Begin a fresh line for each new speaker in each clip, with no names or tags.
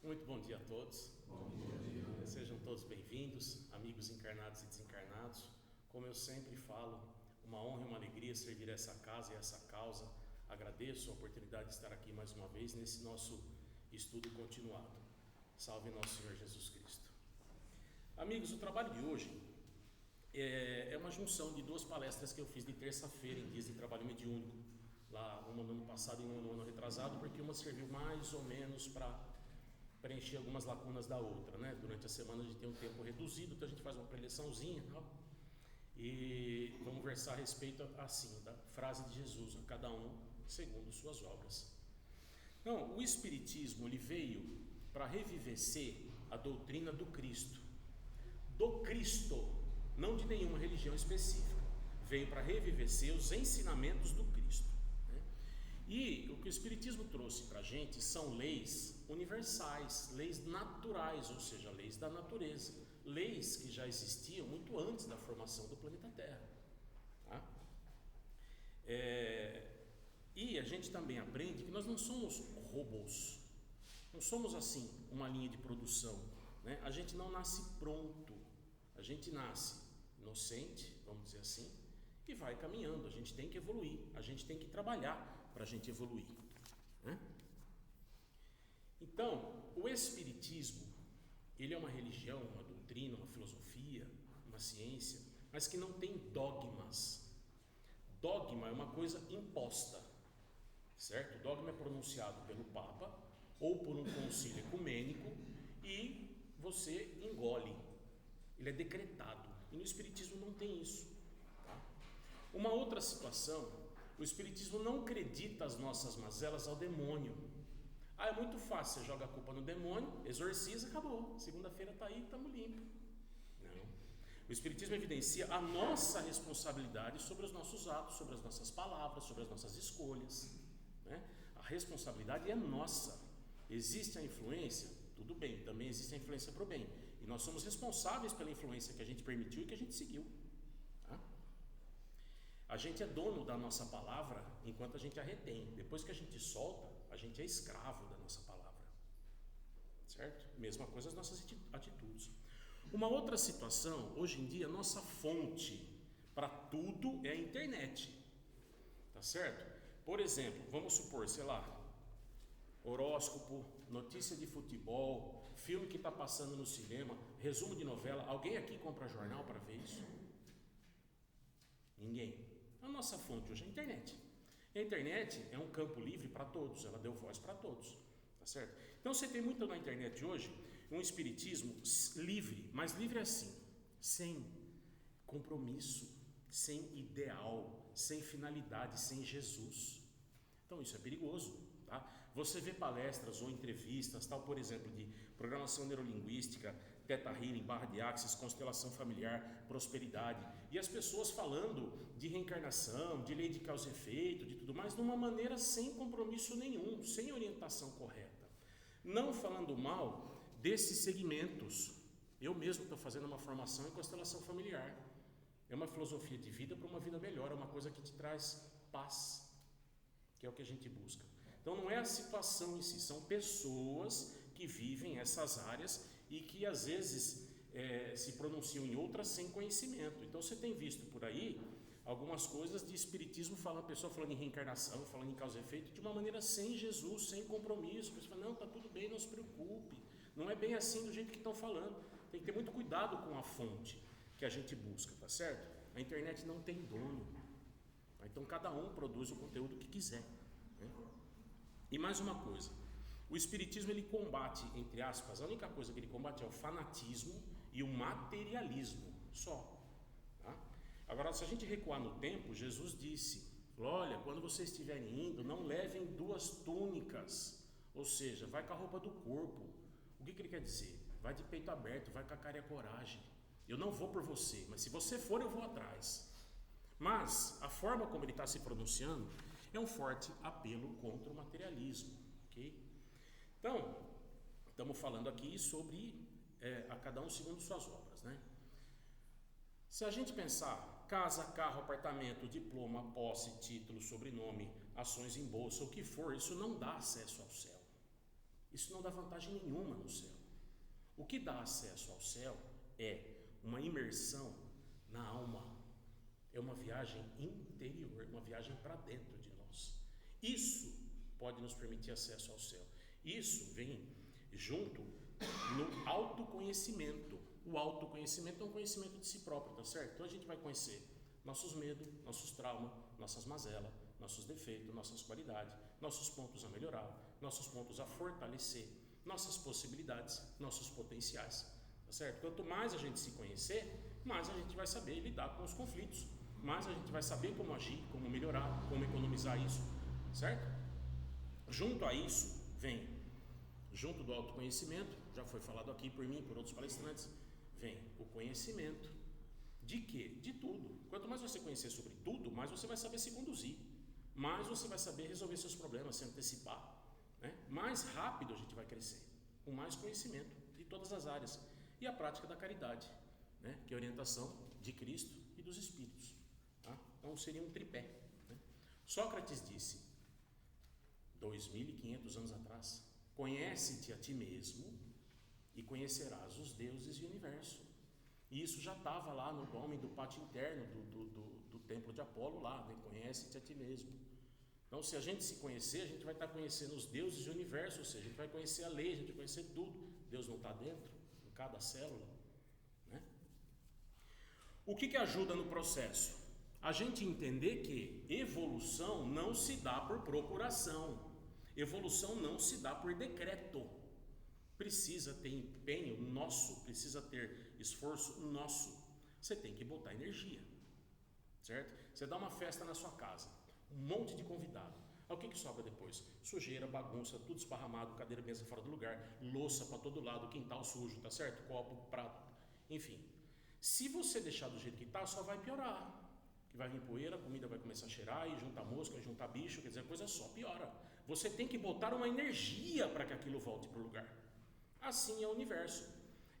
Muito bom dia a todos.
Bom dia.
Sejam todos bem-vindos, amigos encarnados e desencarnados. Como eu sempre falo, uma honra e uma alegria servir essa casa e essa causa. Agradeço a oportunidade de estar aqui mais uma vez nesse nosso estudo continuado. Salve nosso Senhor Jesus Cristo. Amigos, o trabalho de hoje é uma junção de duas palestras que eu fiz de terça-feira em dias de trabalho mediúnico. Lá, uma no ano passado e uma no ano retrasado, porque uma serviu mais ou menos para preencher algumas lacunas da outra, né? Durante a semana a gente tem um tempo reduzido, então a gente faz uma preleçãozinha, e vamos versar a respeito assim da frase de Jesus: a cada um segundo suas obras. Então, o Espiritismo ele veio para revivecer a doutrina do Cristo, não de nenhuma religião específica. Veio para revivecer os ensinamentos do Cristo. E o que o Espiritismo trouxe para a gente são leis universais, leis naturais, ou seja, leis da natureza, leis que já existiam muito antes da formação do planeta Terra. E a gente também aprende que nós não somos robôs, não somos assim uma linha de produção, né? A gente não nasce pronto, a gente nasce inocente, vamos dizer assim, e vai caminhando. A gente tem que evoluir, a gente tem que trabalhar para a gente evoluir, né? Então, o Espiritismo, ele é uma religião, uma doutrina, uma filosofia, uma ciência, mas que não tem dogmas. Dogma é uma coisa imposta, certo? O dogma é pronunciado pelo Papa ou por um concílio ecumênico e você engole. Ele é decretado. E no Espiritismo não tem isso. Uma outra situação, o Espiritismo não acredita as nossas mazelas ao demônio. É muito fácil, você joga a culpa no demônio, exorciza, acabou, segunda-feira está aí, estamos limpos. Não. O Espiritismo evidencia a nossa responsabilidade sobre os nossos atos, sobre as nossas palavras, sobre as nossas escolhas, né? A responsabilidade é nossa. Existe a influência? Tudo bem, também existe a influência para o bem, e nós somos responsáveis pela influência que a gente permitiu e que a gente seguiu, tá? A gente é dono da nossa palavra enquanto a gente a retém. Depois que a gente solta, a gente é escravo da nossa palavra, certo? Mesma coisa as nossas atitudes. Uma outra situação, hoje em dia, nossa fonte para tudo é a internet, tá certo? Por exemplo, vamos supor, sei lá, horóscopo, notícia de futebol, filme que está passando no cinema, resumo de novela. Alguém aqui compra jornal para ver isso? Ninguém. A nossa fonte hoje é a internet. A internet é um campo livre para todos, ela deu voz para todos, tá certo? Então você tem muito na internet hoje um espiritismo livre, mas livre assim, sem compromisso, sem ideal, sem finalidade, sem Jesus. Então isso é perigoso, tá? Você vê palestras ou entrevistas, tal, por exemplo, de programação neurolinguística, Theta Healing, barra de Axis, constelação familiar, prosperidade, e as pessoas falando de reencarnação, de lei de causa e efeito, de tudo mais, de uma maneira sem compromisso nenhum, sem orientação correta, não falando mal desses segmentos. Eu mesmo estou fazendo uma formação em constelação familiar, é uma filosofia de vida para uma vida melhor, é uma coisa que te traz paz, que é o que a gente busca. Então não é a situação em si, são pessoas que vivem essas áreas e que às vezes se pronunciam em outras sem conhecimento. Então você tem visto por aí algumas coisas de espiritismo, a pessoa falando em reencarnação, falando em causa e efeito, de uma maneira sem Jesus, sem compromisso. A pessoa fala, não, está tudo bem, não se preocupe. Não é bem assim do jeito que estão falando. Tem que ter muito cuidado com a fonte que a gente busca, tá certo? A internet não tem dono. Então cada um produz o conteúdo que quiser, né? E mais uma coisa, o Espiritismo ele combate, entre aspas, a única coisa que ele combate é o fanatismo e o materialismo, só, tá? Agora, se a gente recuar no tempo, Jesus disse, olha, quando vocês estiverem indo, não levem 2 túnicas, ou seja, vai com a roupa do corpo. O que ele quer dizer? Vai de peito aberto, vai com a cara e a coragem. Eu não vou por você, mas se você for, eu vou atrás. Mas a forma como ele está se pronunciando é um forte apelo contra o materialismo, ok? Então, estamos falando aqui sobre a cada um segundo suas obras, né? Se a gente pensar casa, carro, apartamento, diploma, posse, título, sobrenome, ações em bolsa, o que for, isso não dá acesso ao céu. Isso não dá vantagem nenhuma no céu. O que dá acesso ao céu é uma imersão na alma. É uma viagem interior, uma viagem para dentro de nós. Isso pode nos permitir acesso ao céu. Isso vem junto no autoconhecimento. O autoconhecimento é um conhecimento de si próprio, tá certo? Então a gente vai conhecer nossos medos, nossos traumas, nossas mazelas, nossos defeitos, nossas qualidades, nossos pontos a melhorar, nossos pontos a fortalecer, nossas possibilidades, nossos potenciais, tá certo? Quanto mais a gente se conhecer, mais a gente vai saber lidar com os conflitos, mais a gente vai saber como agir, como melhorar, como economizar isso, certo? Junto a isso vem, junto do autoconhecimento, já foi falado aqui por mim, por outros palestrantes, vem o conhecimento de quê? De tudo. Quanto mais você conhecer sobre tudo, mais você vai saber se conduzir, mais você vai saber resolver seus problemas, se antecipar, né? Mais rápido a gente vai crescer, com mais conhecimento de todas as áreas. E a prática da caridade, né? Que é a orientação de Cristo e dos Espíritos. Tá? Então seria um tripé, né? Sócrates disse, 2.500 anos atrás, conhece-te a ti mesmo e conhecerás os deuses e o universo. E isso já estava lá no homem do pátio interno do templo de Apolo lá, né? Conhece-te a ti mesmo. Então se a gente se conhecer, a gente vai estar conhecendo os deuses e o universo, ou seja, a gente vai conhecer a lei, a gente vai conhecer tudo. Deus não está dentro, em cada célula, né? O que ajuda no processo? A gente entender que evolução não se dá por procuração, evolução não se dá por decreto. Precisa ter empenho nosso, precisa ter esforço nosso. Você tem que botar energia, certo? Você dá uma festa na sua casa, um monte de convidado. Aí o que sobra depois? Sujeira, bagunça, tudo esparramado, cadeira, mesa fora do lugar, louça para todo lado, quintal sujo, tá certo? Copo, prato, enfim. Se você deixar do jeito que tá, só vai piorar. Que vai vir poeira, a comida vai começar a cheirar, e juntar mosca, juntar bicho, quer dizer, a coisa só piora. Você tem que botar uma energia para que aquilo volte para o lugar. Assim é o universo.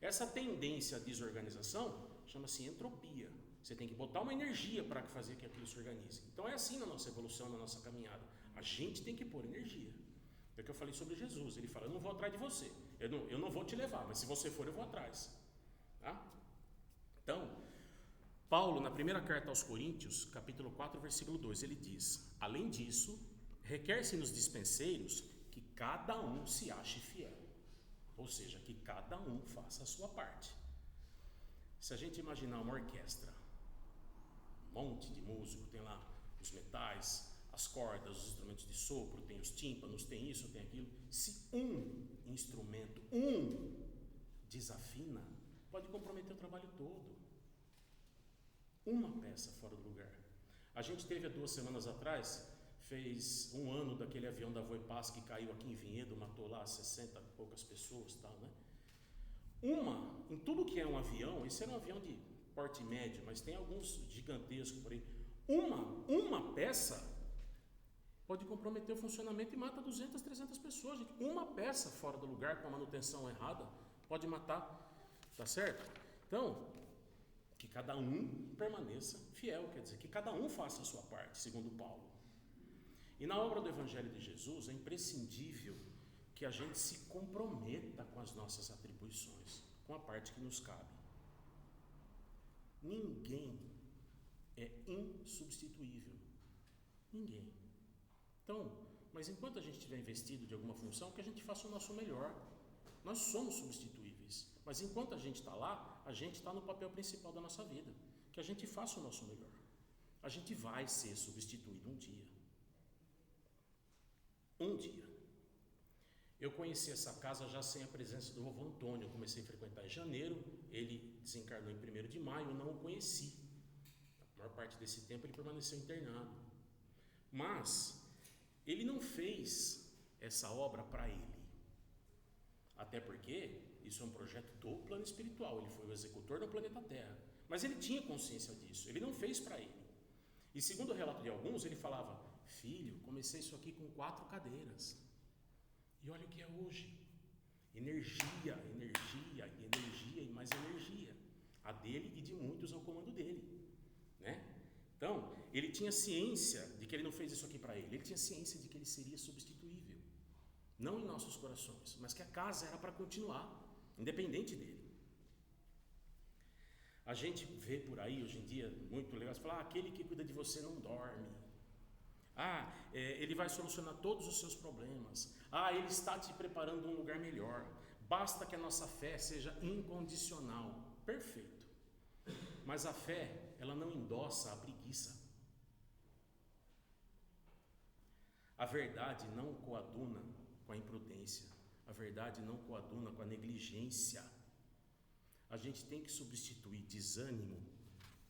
Essa tendência à desorganização chama-se entropia. Você tem que botar uma energia para fazer que aquilo se organize. Então é assim na nossa evolução, na nossa caminhada. A gente tem que pôr energia. É o que eu falei sobre Jesus. Ele fala, eu não vou atrás de você. Eu não vou te levar, mas se você for, eu vou atrás. Tá? Então, Paulo, na primeira carta aos Coríntios, capítulo 4, versículo 2, ele diz, além disso, requer-se nos dispenseiros que cada um se ache fiel. Ou seja, que cada um faça a sua parte. Se a gente imaginar uma orquestra, um monte de músico, tem lá os metais, as cordas, os instrumentos de sopro, tem os tímpanos, tem isso, tem aquilo. Se um instrumento, desafina, pode comprometer o trabalho todo. Uma peça fora do lugar. A gente teve há 2 semanas atrás, fez 1 ano daquele avião da Voipaz que caiu aqui em Vinhedo, matou lá 60 e poucas pessoas e tal, né? Em tudo que é um avião, esse era um avião de porte médio, mas tem alguns gigantescos por aí. Uma peça pode comprometer o funcionamento e mata 200, 300 pessoas, gente. Uma peça fora do lugar com a manutenção errada pode matar, tá certo? Então, que cada um permaneça fiel, quer dizer, que cada um faça a sua parte, segundo Paulo. E na obra do Evangelho de Jesus é imprescindível que a gente se comprometa com as nossas atribuições, com a parte que nos cabe. Ninguém é insubstituível. Ninguém. Então, mas enquanto a gente estiver investido de alguma função, que a gente faça o nosso melhor. Nós somos substituíveis, mas enquanto a gente está lá, a gente está no papel principal da nossa vida, que a gente faça o nosso melhor. A gente vai ser substituído um dia. Um dia. Eu conheci essa casa já sem a presença do vovô Antônio. Eu comecei a frequentar em janeiro, ele desencarnou em 1º de maio, eu não o conheci. A maior parte desse tempo ele permaneceu internado. Mas ele não fez essa obra para ele. Até porque isso é um projeto do plano espiritual, ele foi o executor do planeta Terra. Mas ele tinha consciência disso, ele não fez para ele. E segundo o relato de alguns, ele falava, filho, comecei isso aqui com 4 cadeiras. E olha o que é hoje. Energia, energia, energia e mais energia. A dele e de muitos ao comando dele, né? Então, ele tinha ciência de que ele não fez isso aqui para ele. Ele tinha ciência de que ele seria substituível. não em nossos corações, mas que a casa era para continuar, independente dele. A gente vê por aí hoje em dia, muito legal, você fala, aquele que cuida de você não dorme. Ele vai solucionar todos os seus problemas. Ele está te preparando um lugar melhor. Basta que a nossa fé seja incondicional. Perfeito. Mas a fé, ela não endossa a preguiça. A verdade não coaduna com a imprudência. A verdade não coaduna com a negligência. A gente tem que substituir desânimo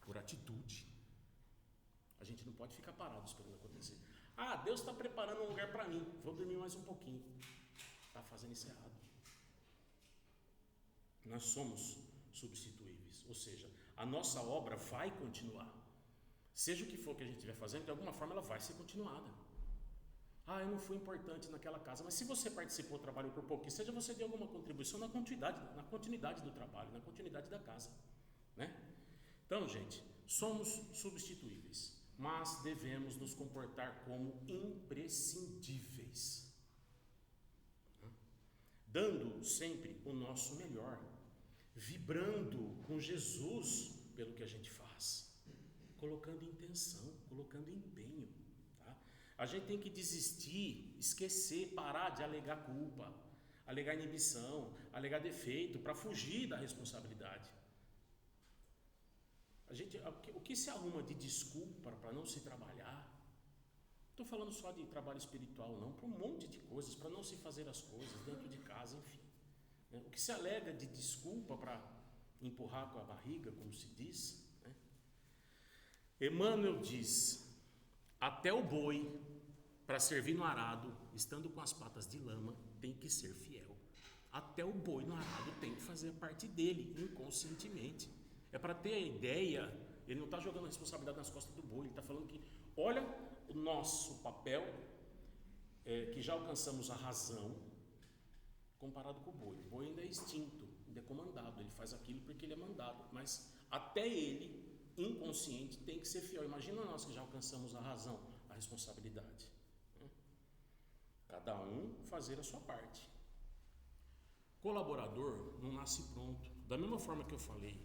por atitude. A gente não pode ficar parado esperando acontecer. Deus está preparando um lugar para mim, vou dormir mais um pouquinho. Está fazendo isso errado. Nós somos substituíveis, ou seja, a nossa obra vai continuar. Seja o que for que a gente estiver fazendo, de alguma forma ela vai ser continuada. Eu não fui importante naquela casa, mas se você participou, trabalhou por pouquinho, seja você deu alguma contribuição na continuidade do trabalho, na continuidade da casa, né? Então, gente, somos substituíveis, mas devemos nos comportar como imprescindíveis, dando sempre o nosso melhor, vibrando com Jesus pelo que a gente faz, colocando intenção, colocando empenho. A gente tem que desistir, esquecer, parar de alegar culpa, alegar inibição, alegar defeito, para fugir da responsabilidade. O que se arruma de desculpa para não se trabalhar? Não estou falando só de trabalho espiritual, não, para um monte de coisas, para não se fazer as coisas dentro de casa, enfim. O que se alega de desculpa para empurrar com a barriga, como se diz, né? Emmanuel diz: até o boi, para servir no arado, estando com as patas de lama, tem que ser fiel. Até o boi no arado tem que fazer a parte dele, inconscientemente. É para ter a ideia, ele não está jogando a responsabilidade nas costas do boi, ele está falando que, olha o nosso papel, que já alcançamos a razão, comparado com o boi. O boi ainda é instinto, ainda é comandado, ele faz aquilo porque ele é mandado, mas até ele, inconsciente, tem que ser fiel. Imagina nós que já alcançamos a razão, a responsabilidade. Cada um fazer a sua parte. Colaborador não nasce pronto. Da mesma forma que eu falei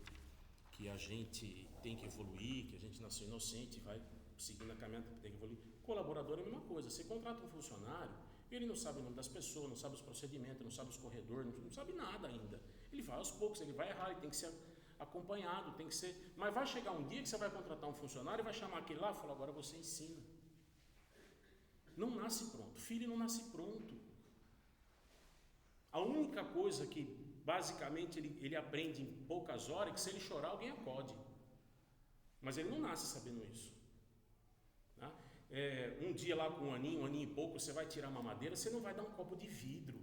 que a gente tem que evoluir, que a gente nasceu inocente e vai seguindo a caminhada que tem que evoluir, colaborador é a mesma coisa. Você contrata um funcionário, ele não sabe o nome das pessoas, não sabe os procedimentos, não sabe os corredores, não sabe nada ainda. Ele vai aos poucos, ele vai errar, ele tem que ser acompanhado, tem que ser... Mas vai chegar um dia que você vai contratar um funcionário e vai chamar aquele lá e falar, agora você ensina. Não nasce pronto. Filho não nasce pronto. A única coisa que basicamente ele aprende em poucas horas é que se ele chorar alguém acode. Mas ele não nasce sabendo isso. Tá? Um dia lá com um aninho e pouco, você vai tirar uma madeira, você não vai dar um copo de vidro.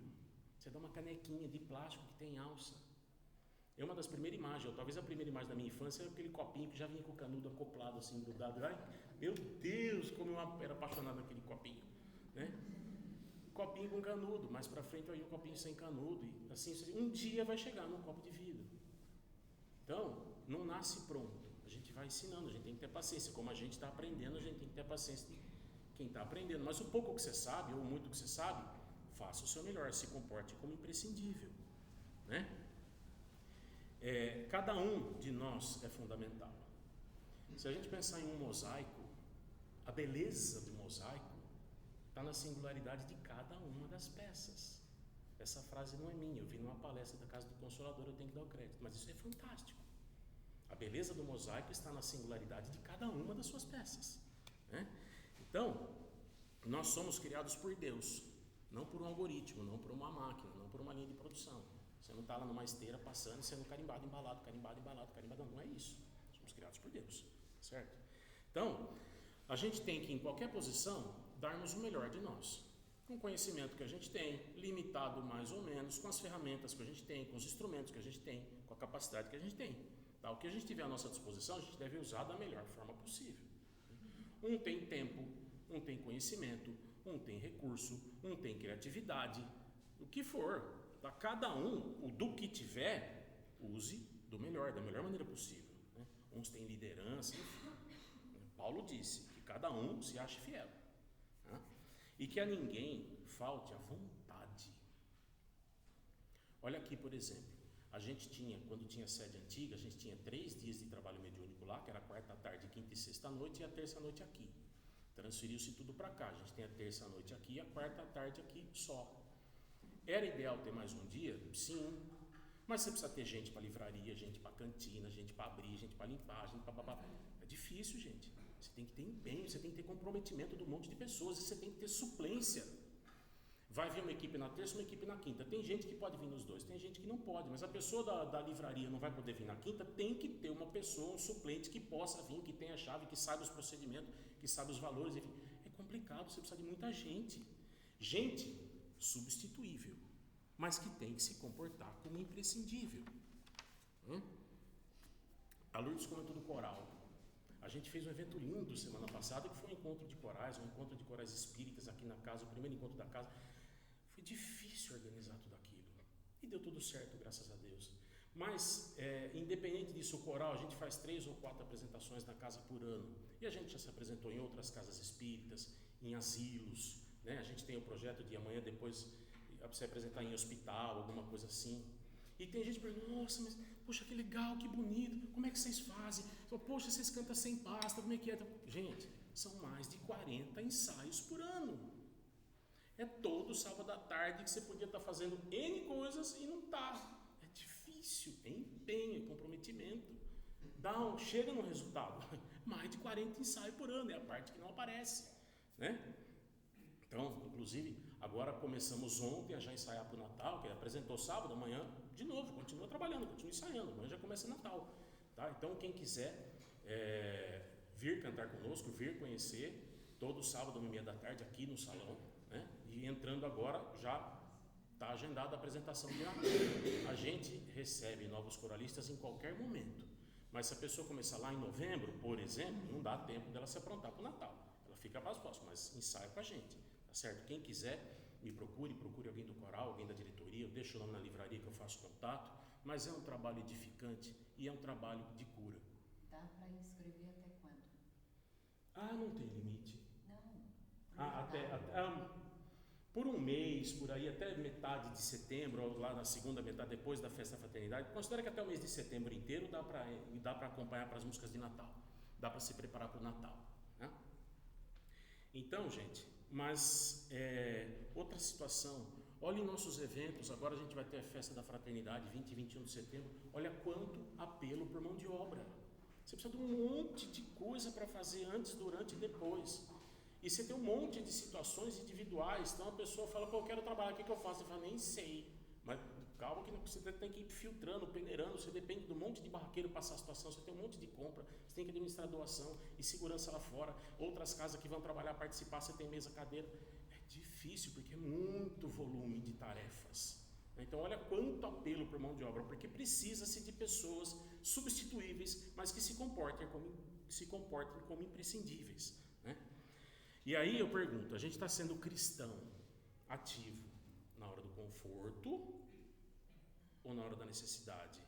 Você dá uma canequinha de plástico que tem alça. É uma das primeiras imagens, ou talvez a primeira imagem da minha infância, é aquele copinho que já vinha com o canudo acoplado assim, grudado. Ai, meu Deus, como eu era apaixonado naquele copinho, né? Copinho com canudo, mais pra frente aí um copinho sem canudo, e assim, um dia vai chegar num copo de vidro. Então, não nasce pronto, a gente vai ensinando, a gente tem que ter paciência, como a gente está aprendendo, a gente tem que ter paciência de quem está aprendendo, mas o pouco que você sabe, ou muito que você sabe, faça o seu melhor, se comporte como imprescindível, né? Cada um de nós é fundamental. Se a gente pensar em um mosaico, a beleza do mosaico está na singularidade de cada uma das peças. Essa frase não é minha, eu vi numa palestra da Casa do Consolador, eu tenho que dar o crédito, mas isso é fantástico. A beleza do mosaico está na singularidade de cada uma das suas peças, né? Então, nós somos criados por Deus, não por um algoritmo, não por uma máquina, não por uma linha de produção. Você não está lá numa esteira passando, sendo carimbado, embalado, não é isso. Somos criados por Deus, certo? Então, a gente tem que, em qualquer posição, darmos o melhor de nós. Com o conhecimento que a gente tem, limitado mais ou menos, com as ferramentas que a gente tem, com os instrumentos que a gente tem, com a capacidade que a gente tem. Tá? O que a gente tiver à nossa disposição, a gente deve usar da melhor forma possível. Um tem tempo, um tem conhecimento, um tem recurso, um tem criatividade, o que for. Tá? Cada um, o do que tiver, use da melhor maneira possível, né? Uns têm liderança, enfim. Paulo disse que cada um se ache fiel, né? E que a ninguém falte a vontade. Olha aqui, por exemplo, a gente tinha, quando tinha sede antiga, a gente tinha 3 dias de trabalho mediúnico lá, que era quarta tarde, quinta e sexta noite, e a terça noite aqui. Transferiu-se tudo para cá, a gente tem a terça noite aqui e a quarta tarde aqui só. Era ideal ter mais um dia? Sim, mas você precisa ter gente para livraria, gente para cantina, gente para abrir, gente para limpar, gente para... É difícil, gente. Você tem que ter empenho, você tem que ter comprometimento de um monte de pessoas, e você tem que ter suplência. Vai vir uma equipe na terça, uma equipe na quinta. Tem gente que pode vir nos dois, tem gente que não pode, mas a pessoa da livraria não vai poder vir na quinta, tem que ter uma pessoa, um suplente que possa vir, que tenha a chave, que saiba os procedimentos, que saiba os valores, enfim. É complicado, você precisa de muita gente. Gente substituível, mas que tem que se comportar como imprescindível. A Lourdes comentou do coral. A gente fez um evento lindo semana passada, que foi um encontro de corais espíritas aqui na casa, o primeiro encontro da casa. Foi difícil organizar tudo aquilo. E deu tudo certo, graças a Deus. Mas, independente disso, o coral, a gente faz 3 ou 4 apresentações na casa por ano. E a gente já se apresentou em outras casas espíritas, em asilos, né? A gente tem o projeto de amanhã, depois, para se apresentar em hospital, alguma coisa assim. E tem gente que pergunta, nossa, mas, poxa, que legal, que bonito, como é que vocês fazem? Poxa, vocês cantam sem pasta, como é que é? Gente, são mais de 40 ensaios por ano. É todo sábado à tarde que você podia estar fazendo N coisas e não está. É difícil, é empenho, é comprometimento. Chega no resultado. Mais de 40 ensaios por ano, é a parte que não aparece, né? Então, inclusive, agora começamos ontem a já ensaiar para o Natal, que apresentou sábado, amanhã, de novo, continua trabalhando, continua ensaiando, amanhã já começa Natal. Tá? Então, quem quiser vir cantar conosco, vir conhecer, todo sábado, 1h30 da tarde, aqui no salão, né? E entrando agora, já está agendada a apresentação de Natal. A gente recebe novos coralistas em qualquer momento, mas se a pessoa começar lá em novembro, por exemplo, não dá tempo dela se aprontar para o Natal. Ela fica para as próximas, mas ensaia com a gente, tá certo? Quem quiser, me procure alguém do coral, alguém da diretoria, eu deixo o nome na livraria que eu faço contato, mas é um trabalho edificante e é um trabalho de cura.
Dá para inscrever até quando?
Não tem limite.
Não.
Por um mês, por aí, até metade de setembro, ou lá na segunda metade, depois da festa da fraternidade. Considera que até o mês de setembro inteiro dá para acompanhar para as músicas de Natal, dá para se preparar para o Natal, né? Então, gente, mas outra situação, olhem nossos eventos. Agora a gente vai ter a festa da fraternidade 20 e 21 de setembro. Olha quanto apelo por mão de obra. Você precisa de um monte de coisa para fazer antes, durante e depois. E você tem um monte de situações individuais. Então a pessoa fala, eu quero trabalhar, o que eu faço? Você fala, nem sei. Mas calma que você tem que ir filtrando, peneirando. Você depende de um monte de barraqueiro passar a situação. Você tem um monte de compra, você tem que administrar doação e segurança lá fora. Outras casas que vão trabalhar, participar, você tem mesa, cadeira. É difícil porque é muito volume de tarefas. Então olha quanto apelo por mão de obra, porque precisa-se de pessoas substituíveis, mas que se comportem como imprescindíveis, né? E aí eu pergunto, a gente está sendo cristão ativo na hora do conforto ou na hora da necessidade?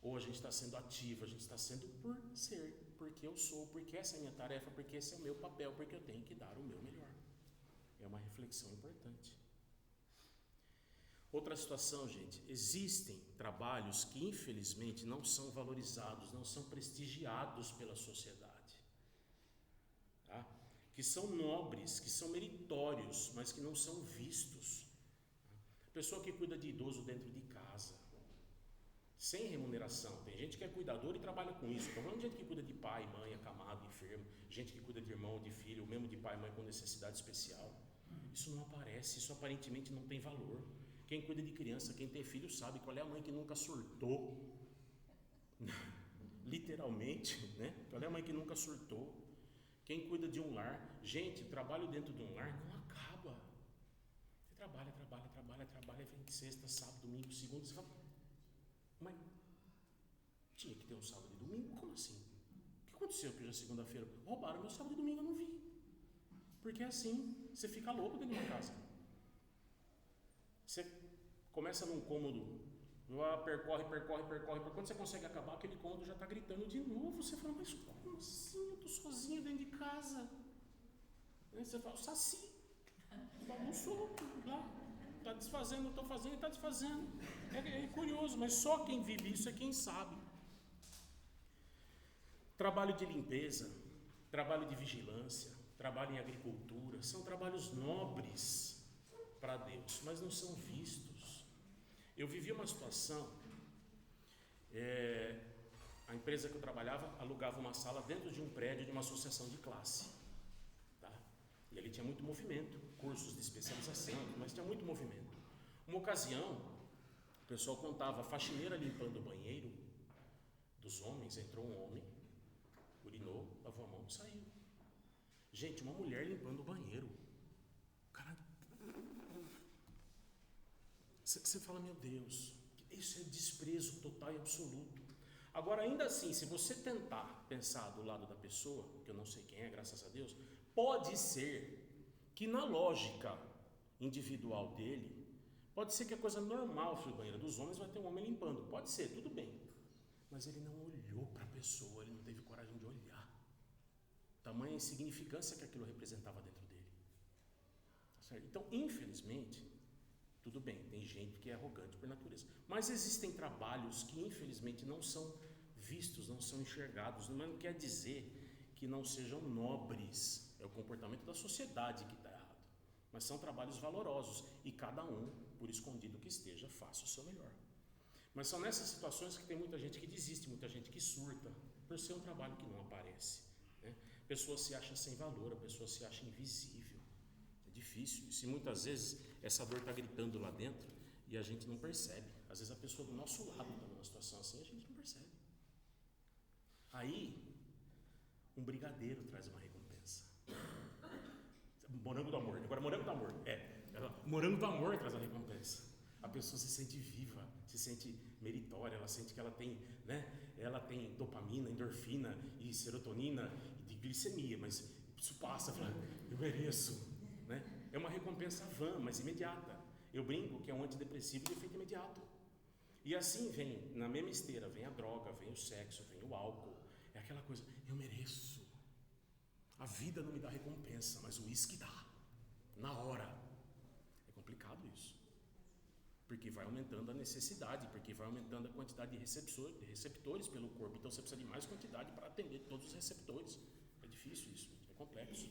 Ou a gente está sendo ativo, a gente está sendo por ser, porque eu sou, porque essa é a minha tarefa, porque esse é o meu papel, porque eu tenho que dar o meu melhor. É uma reflexão importante. Outra situação, gente, existem trabalhos que infelizmente não são valorizados, não são prestigiados pela sociedade, tá? Que são nobres, que são meritórios, mas que não são vistos. Pessoa que cuida de idoso dentro de casa, sem remuneração. Tem gente que é cuidador e trabalha com isso. Estou falando de gente que cuida de pai, mãe, acamado, enfermo, gente que cuida de irmão, de filho, mesmo de pai e mãe com necessidade especial. Isso não aparece, isso aparentemente não tem valor. Quem cuida de criança, quem tem filho sabe qual é a mãe que nunca surtou. Literalmente, né? Qual é a mãe que nunca surtou? Quem cuida de um lar, gente, o trabalho dentro de um lar não acaba. Você trabalha, vem de sexta, sábado, domingo, segunda, você fala, mas tinha que ter um sábado e domingo? Como assim? O que aconteceu que hoje é segunda-feira? Roubaram meu sábado e domingo, eu não vi. Porque é assim, você fica louco dentro de uma casa. Você começa num cômodo, percorre, quando você consegue acabar, aquele cômodo já está gritando de novo. Você fala, mas como assim? Eu estou sozinho dentro de casa. Aí você fala, saci, bagunçou lá, está desfazendo, eu estou fazendo e está desfazendo. É curioso, mas só quem vive isso é quem sabe. Trabalho de limpeza, trabalho de vigilância, trabalho em agricultura, são trabalhos nobres para Deus, mas não são vistos. Eu vivi uma situação, a empresa que eu trabalhava alugava uma sala dentro de um prédio de uma associação de classe, tá? E ali tinha muito movimento, cursos de especialização, mas tinha muito movimento. Uma ocasião, o pessoal contava, a faxineira limpando o banheiro dos homens, entrou um homem, urinou, lavou a mão e saiu. Gente, uma mulher limpando o banheiro. Cara, você fala, meu Deus, isso é desprezo total e absoluto. Agora, ainda assim, se você tentar pensar do lado da pessoa, que eu não sei quem é, graças a Deus, pode ser que na lógica individual dele, pode ser que a coisa normal do banheiro dos homens vai ter um homem limpando. Pode ser, tudo bem. Mas ele não olhou para a pessoa, ele não teve coragem de olhar. Tamanha insignificância que aquilo representava dentro dele. Certo? Então, infelizmente, tudo bem, tem gente que é arrogante por natureza. Mas existem trabalhos que, infelizmente, não são vistos, não são enxergados. Não quer dizer que não sejam nobres. É o comportamento da sociedade que está errado. Mas são trabalhos valorosos. E cada um, por escondido que esteja, faça o seu melhor. Mas são nessas situações que tem muita gente que desiste, muita gente que surta, por ser um trabalho que não aparece. Né? A pessoa se acha sem valor, a pessoa se acha invisível. É difícil isso. E muitas vezes essa dor está gritando lá dentro e a gente não percebe. Às vezes a pessoa do nosso lado está numa situação assim e a gente não percebe. Aí, um brigadeiro traz uma recompensa. Morango do amor. Agora, morango do amor. Morango do amor traz a recompensa. A pessoa se sente viva, se sente meritória, ela sente que ela tem, né? Ela tem dopamina, endorfina e serotonina e de glicemia, mas isso passa, fala, eu mereço, né? É uma recompensa vã, mas imediata. Eu brinco que é um antidepressivo de efeito imediato. E assim vem, na mesma esteira, vem a droga, vem o sexo, vem o álcool. É aquela coisa, eu mereço. A vida não me dá recompensa, mas o uísque dá. Na hora. É complicado isso. Porque vai aumentando a necessidade, porque vai aumentando a quantidade de receptores pelo corpo. Então você precisa de mais quantidade para atender todos os receptores. É difícil isso, é complexo.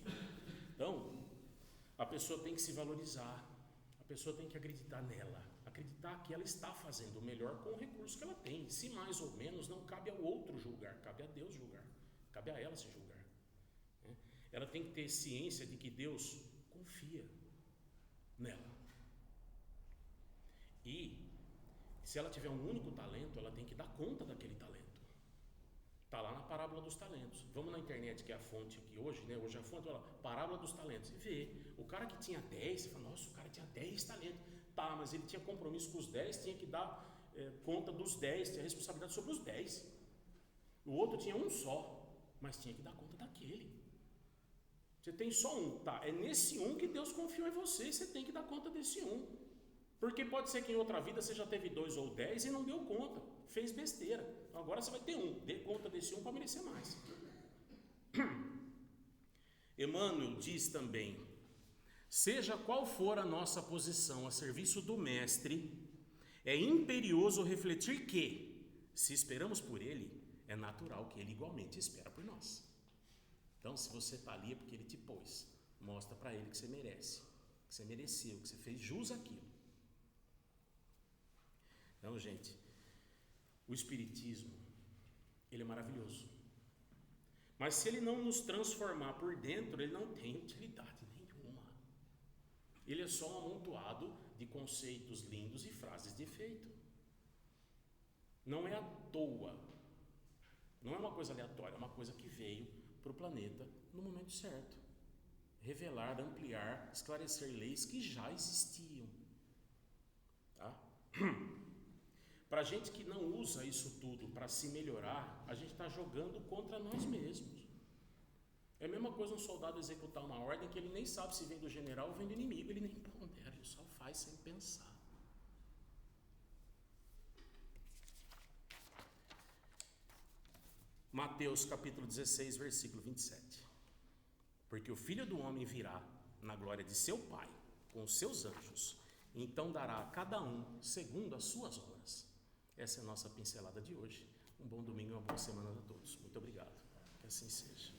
Então, a pessoa tem que se valorizar, a pessoa tem que acreditar nela, acreditar que ela está fazendo o melhor com o recurso que ela tem. Se mais ou menos, não cabe ao outro julgar, cabe a Deus julgar, cabe a ela se julgar. Né? Ela tem que ter ciência de que Deus confia nela. E se ela tiver um único talento, ela tem que dar conta daquele talento. Está lá na parábola dos talentos. Vamos na internet, que é a fonte aqui hoje, né? Hoje a fonte é a parábola dos talentos. E vê, o cara que tinha 10, você fala, nossa, o cara tinha 10 talentos. Tá, mas ele tinha compromisso com os 10, tinha que dar conta dos 10, tinha responsabilidade sobre os 10. O outro tinha um só, mas tinha que dar conta daquele. Você tem só um, tá? É nesse um que Deus confiou em você, você tem que dar conta desse um. Porque pode ser que em outra vida você já teve 2 ou 10 e não deu conta, fez besteira. Então agora você vai ter um, dê conta desse um para merecer mais. Emmanuel diz também, seja qual for a nossa posição a serviço do Mestre, é imperioso refletir que, se esperamos por Ele, é natural que Ele igualmente espera por nós. Então se você está ali é porque Ele te pôs, mostra para Ele que você merece, que você mereceu, que você fez jus àquilo. Então, gente, o Espiritismo, ele é maravilhoso. Mas se ele não nos transformar por dentro, ele não tem utilidade nenhuma. Ele é só um amontoado de conceitos lindos e frases de efeito. Não é à toa. Não é uma coisa aleatória, é uma coisa que veio para o planeta no momento certo. Revelar, ampliar, esclarecer leis que já existiam. Tá? Para gente que não usa isso tudo para se melhorar, a gente está jogando contra nós mesmos. É a mesma coisa um soldado executar uma ordem que ele nem sabe se vem do general ou vem do inimigo, ele nem pondera, ele só faz sem pensar. Mateus capítulo 16, versículo 27. Porque o Filho do Homem virá na glória de seu Pai, com os seus anjos, Então dará a cada um segundo as suas obras. Essa é a nossa pincelada de hoje. Um bom domingo e uma boa semana a todos. Muito obrigado. Que assim seja.